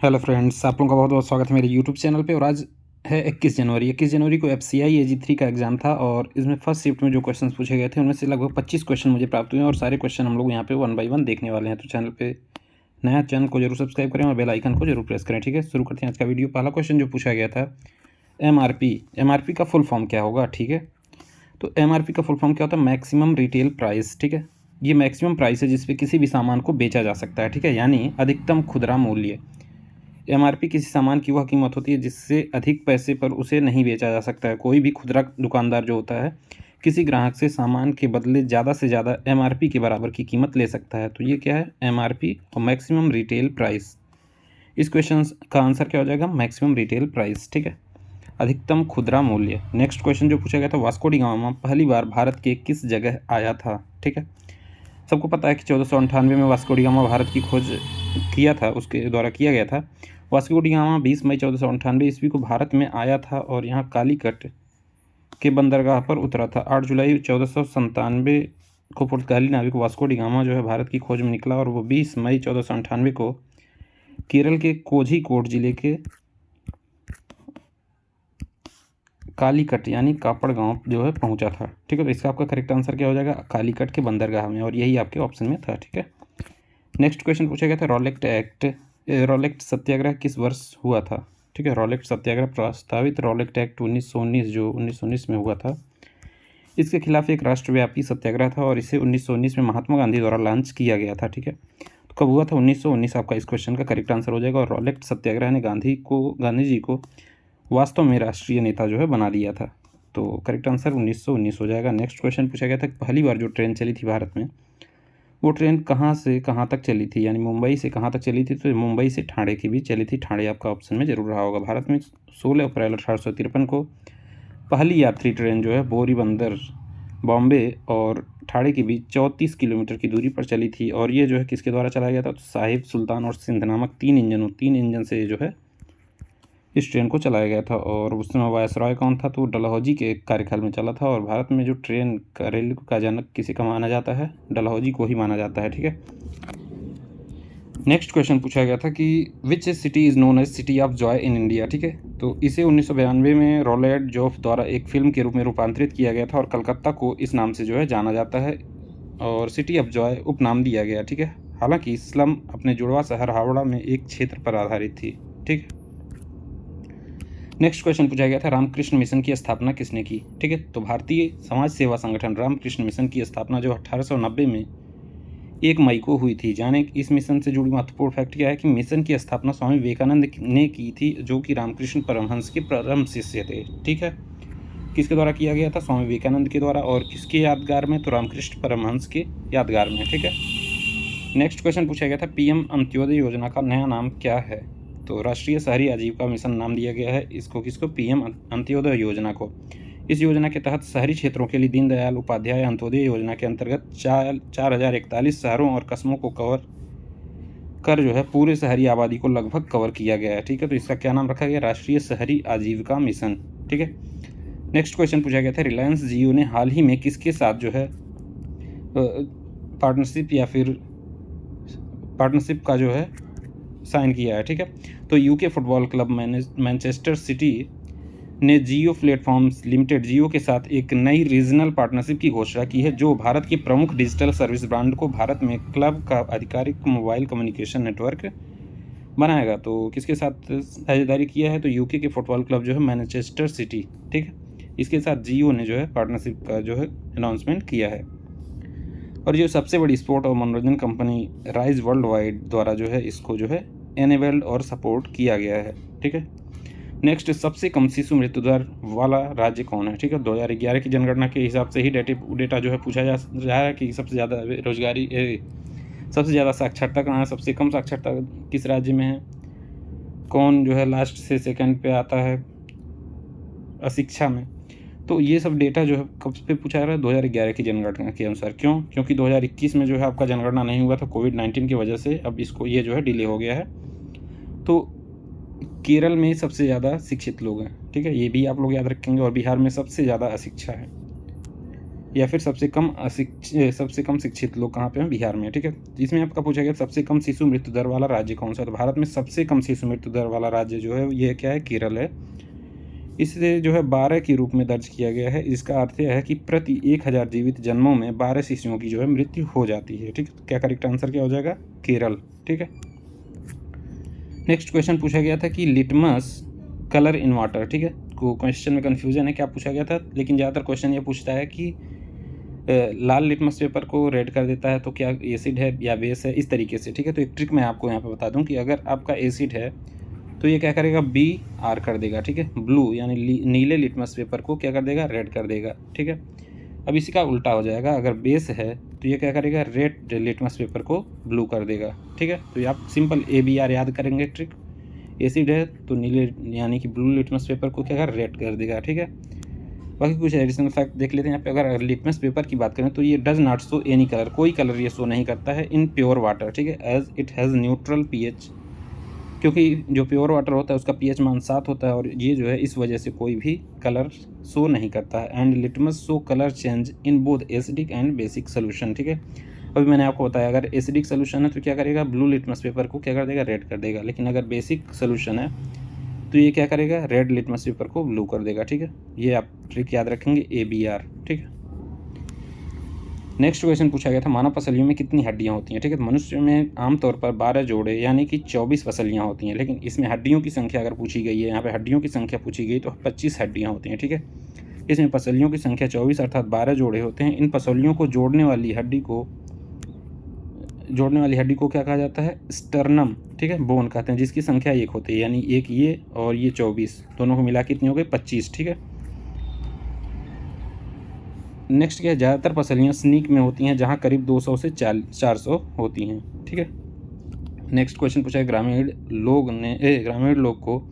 Hello friends, आप लोगों का बहुत बहुत स्वागत है मेरे यूट्यूब चैनल पे। और आज है 21 जनवरी को FCI AG3 का एग्ज़ाम था और इसमें फर्स्ट शिफ्ट में जो क्वेश्चंस पूछे गए थे उनमें से लगभग 25 क्वेश्चन मुझे प्राप्त हुए हैं और सारे क्वेश्चन हम लोग यहाँ पे 1 बाय 1 देखने वाले हैं। तो चैनल को जरूर सब्सक्राइब करें और बेल आइकन को जरूर प्रेस करें। ठीक है, शुरू करते हैं आज का वीडियो। पहला क्वेश्चन जो पूछा गया था, MRP का फुल फॉर्म क्या होगा। ठीक है, तो MRP का फुल फॉर्म क्या होता है? Maximum retail price. ठीक है, ये मैक्सिमम प्राइस है जिसपे किसी भी सामान को बेचा जा सकता है। ठीक है, यानी अधिकतम खुदरा मूल्य। MRP किसी सामान की वह कीमत होती है जिससे अधिक पैसे पर उसे नहीं बेचा जा सकता है। कोई भी खुदरा दुकानदार जो होता है किसी ग्राहक से सामान के बदले ज़्यादा से ज़्यादा MRP के बराबर की कीमत ले सकता है। तो ये क्या है? MRP और मैक्सिमम रिटेल प्राइस। इस क्वेश्चन का आंसर क्या हो जाएगा? Maximum retail price. ठीक है, अधिकतम खुदरा मूल्य। नेक्स्ट क्वेश्चन जो पूछा गया था, वास्को डी गामा पहली बार भारत के किस जगह आया था। ठीक है, सबको पता है कि 1498 में वास्को डी गामा भारत की खोज किया था, उसके द्वारा किया गया था। वास्को डी गामा 20 मई 1498 ईस्वी को भारत में आया था और यहाँ कालीकट के बंदरगाह पर उतरा था। 8 जुलाई 1497 को पुर्तगाली नाविक वास्को डी गामा जो है भारत की खोज में निकला और वो 20 मई 1498 को केरल के कोझीकोड जिले के कालीकट यानी कापड़ गांव जो है पहुंचा था। ठीक है, तो इसका आपका करेक्ट आंसर क्या हो जाएगा? कालीकट के बंदरगाह में, और यही आपके ऑप्शन में था। ठीक है, नेक्स्ट क्वेश्चन पूछा गया था, रॉलेक्ट सत्याग्रह किस वर्ष हुआ था। ठीक है, रॉलेक्ट सत्याग्रह प्रस्तावित रॉलेक्ट एक्ट 1919 जो 1919 में हुआ था, इसके खिलाफ एक राष्ट्रव्यापी सत्याग्रह था और इसे 1919 में महात्मा गांधी द्वारा लॉन्च किया गया था। ठीक है, तो कब हुआ था? 1919 आपका इस क्वेश्चन का करेक्ट आंसर हो जाएगा। और रॉलेक्ट सत्याग्रह ने गांधी जी को वास्तव में राष्ट्रीय नेता जो है बना दिया था। तो करेक्ट आंसर 1919 हो जाएगा। नेक्स्ट क्वेश्चन पूछा गया था, पहली बार जो ट्रेन चली थी भारत में, वो ट्रेन कहाँ से कहाँ तक चली थी, यानी मुंबई से कहाँ तक चली थी। तो मुंबई से ठाणे के बीच चली थी। ठाणे आपका ऑप्शन में जरूर रहा होगा। भारत में 16 अप्रैल 1853 को पहली यात्री ट्रेन जो है बोरी बंदर बॉम्बे और ठाणे के बीच 34 किलोमीटर की दूरी पर चली थी। और ये जो है किसके द्वारा चलाया गया था? तो साहिब, सुल्तान और सिंध नामक तीन इंजन से जो है इस ट्रेन को चलाया गया था। और उस समय वायसरॉय कौन था? तो डलहौजी के कार्यकाल में चला था। और भारत में जो ट्रेन का रेल का जनक किसी का माना जाता है? डलहौजी को ही माना जाता है। ठीक है, नेक्स्ट क्वेश्चन पूछा गया था कि which city is known as city of joy in India. ठीक है, तो इसे 1992 में रोलेट जोफ द्वारा एक फिल्म के रूप में रूपांतरित किया गया था और कलकत्ता को इस नाम से जो है जाना जाता है और सिटी ऑफ जॉय उपनाम दिया गया। ठीक है, हालांकि स्लम अपने जुड़वा शहर हावड़ा में एक क्षेत्र पर आधारित थी। ठीक है, नेक्स्ट क्वेश्चन पूछा गया था, रामकृष्ण मिशन की स्थापना किसने की। ठीक है, तो भारतीय समाज सेवा संगठन रामकृष्ण मिशन की स्थापना जो 1890 में 1 मई को हुई थी। जाने इस मिशन से जुड़ी महत्वपूर्ण फैक्ट क्या है कि मिशन की स्थापना स्वामी विवेकानंद ने की थी, जो कि रामकृष्ण परमहंस के परम शिष्य थे। ठीक है, किसके द्वारा किया गया था? स्वामी विवेकानंद के द्वारा। और किसके यादगार में? तो रामकृष्ण परमहंस के यादगार में। ठीक है, नेक्स्ट क्वेश्चन पूछा गया था, PM अंत्योदय योजना का नया नाम क्या है। तो राष्ट्रीय शहरी आजीविका मिशन नाम दिया गया है इसको। किसको? PM अंत्योदय योजना को। इस योजना के तहत शहरी क्षेत्रों के लिए दीनदयाल उपाध्याय अंत्योदय योजना के अंतर्गत 4041 शहरों और कस्बों को कवर कर जो है पूरे शहरी आबादी को लगभग कवर किया गया है। ठीक है, तो इसका क्या नाम रखा गया? राष्ट्रीय शहरी आजीविका मिशन। ठीक है, नेक्स्ट क्वेश्चन पूछा गया था, रिलायंस जियो ने हाल ही में किसके साथ जो है पार्टनरशिप का जो है साइन किया है। ठीक है, तो UK football club Manchester city ने जियो प्लेटफॉर्म्स लिमिटेड जियो के साथ एक नई रीजनल पार्टनरशिप की घोषणा की है, जो भारत के प्रमुख डिजिटल सर्विस ब्रांड को भारत में क्लब का आधिकारिक मोबाइल कम्युनिकेशन नेटवर्क बनाएगा। तो किसके साथ साझेदारी किया है? तो UK के फुटबॉल क्लब जो है मैनचेस्टर सिटी। ठीक है, इसके साथ जियो ने जो है पार्टनरशिप का जो है अनाउंसमेंट किया है। और जो सबसे बड़ी स्पोर्ट और मनोरंजन कंपनी राइज वर्ल्ड वाइड द्वारा जो है इसको जो है एनेबल्ड और सपोर्ट किया गया है। ठीक है, नेक्स्ट, सबसे कम शिशु मृत्यु दर वाला राज्य कौन है। ठीक है, 2011 की जनगणना के हिसाब से ही डेटा जो है पूछा जा रहा है कि सबसे ज़्यादा साक्षरता कहाँ है, सबसे कम साक्षरता किस राज्य में है, कौन जो है लास्ट से सेकंड पे आता है अशिक्षा में। तो ये सब डेटा जो है कब पे पूछा जा रहा है? 2011 की जनगणना के अनुसार। क्योंकि 2021 में जो है आपका जनगणना नहीं हुआ था कोविड-19 की वजह से, अब इसको ये जो है डिले हो गया है। तो केरल में सबसे ज़्यादा शिक्षित लोग हैं। ठीक है, ये भी आप लोग याद रखेंगे। और बिहार में सबसे ज़्यादा अशिक्षा है। या फिर सबसे कम शिक्षित लोग कहाँ पे हैं? बिहार में, ठीक है। इसमें आपका पूछा गया सबसे कम शिशु मृत्यु दर वाला राज्य कौन सा है? तो भारत में सबसे कम शिशु मृत्यु दर वाला राज्य जो है ये क्या है? केरल है। इसे जो है 12 के रूप में दर्ज किया गया है। इसका अर्थ यह है कि प्रति 1000 जीवित जन्मों में 12 शिशुओं की जो है मृत्यु हो जाती है, ठीक है। क्या करेक्ट आंसर क्या हो जाएगा? केरल, ठीक है। नेक्स्ट क्वेश्चन पूछा गया था कि लिटमस कलर इन वाटर, ठीक है। को क्वेश्चन में कन्फ्यूजन है क्या पूछा गया था, लेकिन ज़्यादातर क्वेश्चन ये पूछता है कि लाल लिटमस पेपर को रेड कर देता है तो क्या एसिड है या बेस है, इस तरीके से, ठीक है। तो एक ट्रिक मैं आपको यहाँ पे बता दूँ कि अगर आपका एसिड है तो ये क्या करेगा? BR कर देगा, ठीक है। ब्लू यानी नीले लिटमस पेपर को क्या कर देगा? रेड कर देगा, ठीक है। अब इसी का उल्टा हो जाएगा, अगर बेस है तो ये क्या करेगा? रेड लिटमस पेपर को ब्लू कर देगा, ठीक है। तो ये आप सिंपल ABR याद करेंगे ट्रिक। एसिड है तो नीले यानी कि ब्लू लिटमस पेपर को क्या कर? रेड कर देगा, ठीक है। बाकी कुछ एडिशनल फैक्ट देख लेते हैं यहाँ पे। अगर लिटमस पेपर की बात करें तो ये does not show any colour, कोई कलर ये शो नहीं करता है इन प्योर वाटर, ठीक है। As it has neutral pH, क्योंकि जो प्योर वाटर होता है उसका pH मान 7 होता है और ये जो है इस वजह से कोई भी कलर शो नहीं करता है। And litmus show colour change in both acidic and basic solution, ठीक है। अभी मैंने आपको बताया अगर एसिडिक सोल्यूशन है तो क्या करेगा? ब्लू लिटमस पेपर को क्या कर देगा? रेड कर देगा। लेकिन अगर बेसिक सोल्यूशन है तो ये क्या करेगा? रेड लिटमस पेपर को ब्लू कर देगा, ठीक है। ये आप ट्रिक याद रखेंगे ABR, ठीक है। नेक्स्ट क्वेश्चन पूछा गया था मानव पसलियों में कितनी हड्डियां होती हैं, ठीक है। तो मनुष्य में आमतौर पर 12 जोड़े यानी कि 24 पसलियां होती हैं, लेकिन इसमें हड्डियों की संख्या अगर पूछी गई है, यहाँ पे हड्डियों की संख्या पूछी गई तो 25 हड्डियां होती हैं, ठीक है। इसमें पसलियों की संख्या 24 अर्थात 12 जोड़े होते हैं। इन पसलियों को जोड़ने वाली हड्डी को क्या कहा जाता है? स्टर्नम, ठीक है, बोन कहते हैं, जिसकी संख्या 1 होती है। यानी एक ये और ये 24 दोनों को मिला कितनी हो गई? 25, ठीक है। नेक्स्ट क्या है? ज़्यादातर पसलियाँ स्नीक में होती हैं जहाँ करीब 200 से 400 होती हैं, ठीक है। नेक्स्ट क्वेश्चन पूछा है ग्रामीण लोग को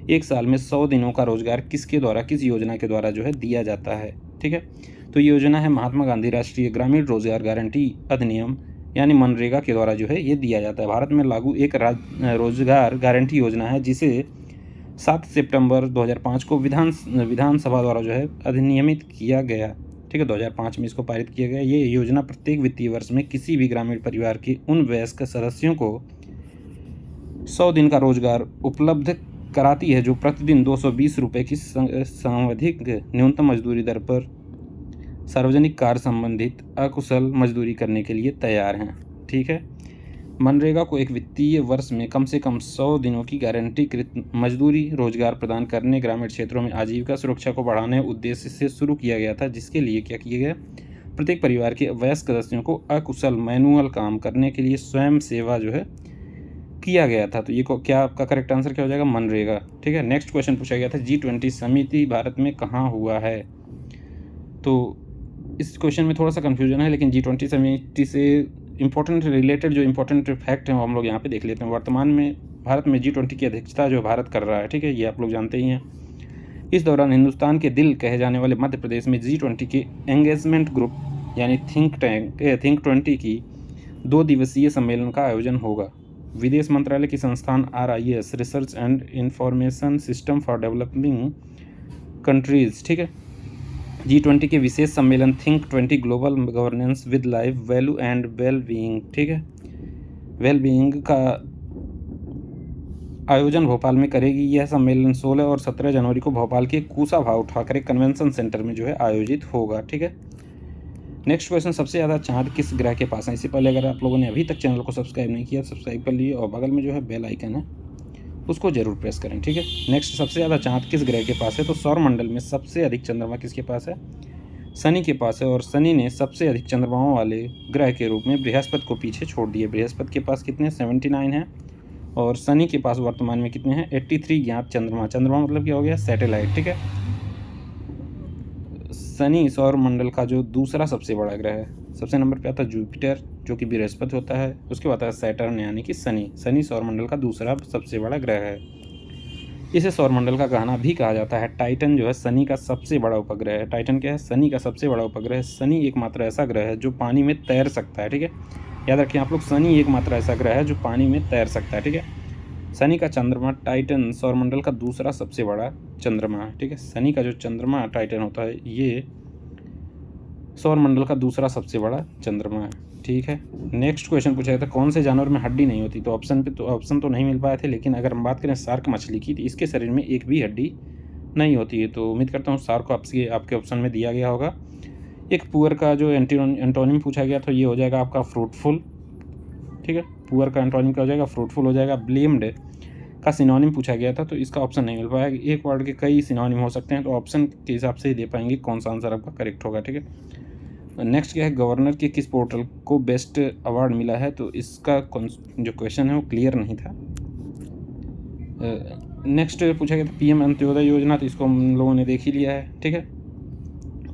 एक साल में 100 दिनों का रोजगार किसके द्वारा, किस योजना के द्वारा जो है दिया जाता है, ठीक है। तो ये योजना है महात्मा गांधी राष्ट्रीय ग्रामीण रोजगार गारंटी अधिनियम यानी मनरेगा के द्वारा जो है ये दिया जाता है। भारत में लागू एक रोजगार गारंटी योजना है जिसे 7 सितंबर 2005 को विधानसभा द्वारा जो है अधिनियमित किया गया, ठीक है। 2005 में इसको पारित किया गया। ये योजना प्रत्येक वित्तीय वर्ष में किसी भी ग्रामीण परिवार के उन वयस्क सदस्यों को 100 दिन का रोजगार उपलब्ध कराती है जो प्रतिदिन 220 रुपये की सांविधिक न्यूनतम मजदूरी दर पर सार्वजनिक कार्य संबंधित अकुशल मजदूरी करने के लिए तैयार हैं, ठीक है। मनरेगा को एक वित्तीय वर्ष में कम से कम 100 दिनों की गारंटीकृत मजदूरी रोजगार प्रदान करने, ग्रामीण क्षेत्रों में आजीविका सुरक्षा को बढ़ाने उद्देश्य से शुरू किया गया था, जिसके लिए क्या किया गया? प्रत्येक परिवार के वयस्क सदस्यों को अकुशल मैनुअल काम करने के लिए स्वयं सेवा जो है किया गया था। तो ये क्या आपका करेक्ट आंसर क्या हो जाएगा? मनरेगा, ठीक है। नेक्स्ट क्वेश्चन पूछा गया था G20 समिति भारत में कहाँ हुआ है। तो इस क्वेश्चन में थोड़ा सा कन्फ्यूजन है, लेकिन G20 समिति से इंपॉर्टेंट रिलेटेड जो इंपॉर्टेंट फैक्ट हैं वो हम लोग यहाँ पे देख लेते हैं। वर्तमान में भारत में G20 की अध्यक्षता जो भारत कर रहा है, ठीक है, ये आप लोग जानते ही हैं। इस दौरान हिंदुस्तान के दिल कहे जाने वाले मध्य प्रदेश में G20 के एंगेजमेंट ग्रुप यानी थिंक 20 की 2 दिवसीय सम्मेलन का आयोजन होगा। विदेश मंत्रालय की संस्थान RIS research and information system for developing countries, ठीक है। G20 के विशेष सम्मेलन think 20 global governance with life value and well being, ठीक है, वेल बीइंग का आयोजन भोपाल में करेगी। यह सम्मेलन 16 और 17 जनवरी को भोपाल के कुशाभाऊ ठाकरे कन्वेंशन सेंटर में जो है आयोजित होगा, ठीक है। नेक्स्ट क्वेश्चन, सबसे ज़्यादा चांद किस ग्रह के पास है? इससे पहले अगर आप लोगों ने अभी तक चैनल को सब्सक्राइब नहीं किया सब्सक्राइब कर लीजिए और बगल में जो है बेल आइकन है उसको जरूर प्रेस करें, ठीक है। नेक्स्ट, सबसे ज़्यादा चांद किस ग्रह के पास है? तो सौरमंडल में सबसे अधिक चंद्रमा किसके पास है? शनि के पास है। और शनि ने सबसे अधिक चंद्रमाओं वाले ग्रह के रूप में बृहस्पति को पीछे छोड़ दिए। बृहस्पति के पास कितने? 79 हैं और शनि के पास वर्तमान में कितने हैं? 83 ज्ञात चंद्रमा। चंद्रमा मतलब क्या हो गया? सैटेलाइट, ठीक है। शनि सौरमंडल का जो दूसरा सबसे बड़ा ग्रह है। सबसे नंबर पे आता है जुपिटर जो कि बृहस्पति होता है, उसके बाद आता है सैटर्न यानी कि शनि। शनि सौरमंडल का दूसरा सबसे बड़ा ग्रह है। इसे सौरमंडल का गहना भी कहा जाता है। टाइटन जो है शनि का सबसे बड़ा उपग्रह है। टाइटन क्या है? शनि का सबसे बड़ा उपग्रह है। शनि एकमात्र ऐसा ग्रह है जो पानी में तैर सकता है, ठीक है, याद रखिए आप लोग, शनि एकमात्र ऐसा ग्रह है जो पानी में तैर सकता है, ठीक है। शनि का चंद्रमा टाइटन सौरमंडल का दूसरा सबसे बड़ा चंद्रमा है, ठीक है। शनि का जो चंद्रमा टाइटन होता है ये सौरमंडल का दूसरा सबसे बड़ा चंद्रमा है। ठीक है। नेक्स्ट क्वेश्चन पूछा गया था कौन से जानवर में हड्डी नहीं होती, तो ऑप्शन तो नहीं मिल पाए थे, लेकिन अगर हम बात करें शार्क मछली की तो इसके शरीर में एक भी हड्डी नहीं होती है। तो उम्मीद करता हूँ शार्क को आपके ऑप्शन में दिया गया होगा। एक पुअर का जो एंटोनिम पूछा गया तो ये हो जाएगा आपका फ्रूटफुल। ठीक है, पुअर का एंटोनिम क्या हो जाएगा, फ्रूटफुल हो जाएगा। ब्लेम्ड का सिनोनिम पूछा गया था तो इसका ऑप्शन नहीं मिल पाया। एक वर्ड के कई सिनोनिम हो सकते हैं, तो ऑप्शन के हिसाब से ही दे पाएंगे कौन सा आंसर आपका करेक्ट होगा। ठीक है। नेक्स्ट क्या है, गवर्नर के किस पोर्टल को बेस्ट अवार्ड मिला है, तो इसका जो क्वेश्चन है वो क्लियर नहीं था। नेक्स्ट पूछा गया था पीएम अंत्योदय योजना, तो इसको हम लोगों ने देख ही लिया है। ठीक है,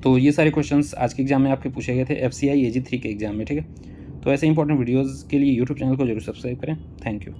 तो ये सारे क्वेश्चंस आज के एग्जाम में आपके पूछे गए थे FCI AG 3 के एग्जाम में। ठीक है, तो ऐसे इंपॉर्टेंट वीडियोज़ के लिए यूट्यूब चैनल को जरूर सब्सक्राइब करें। Thank you.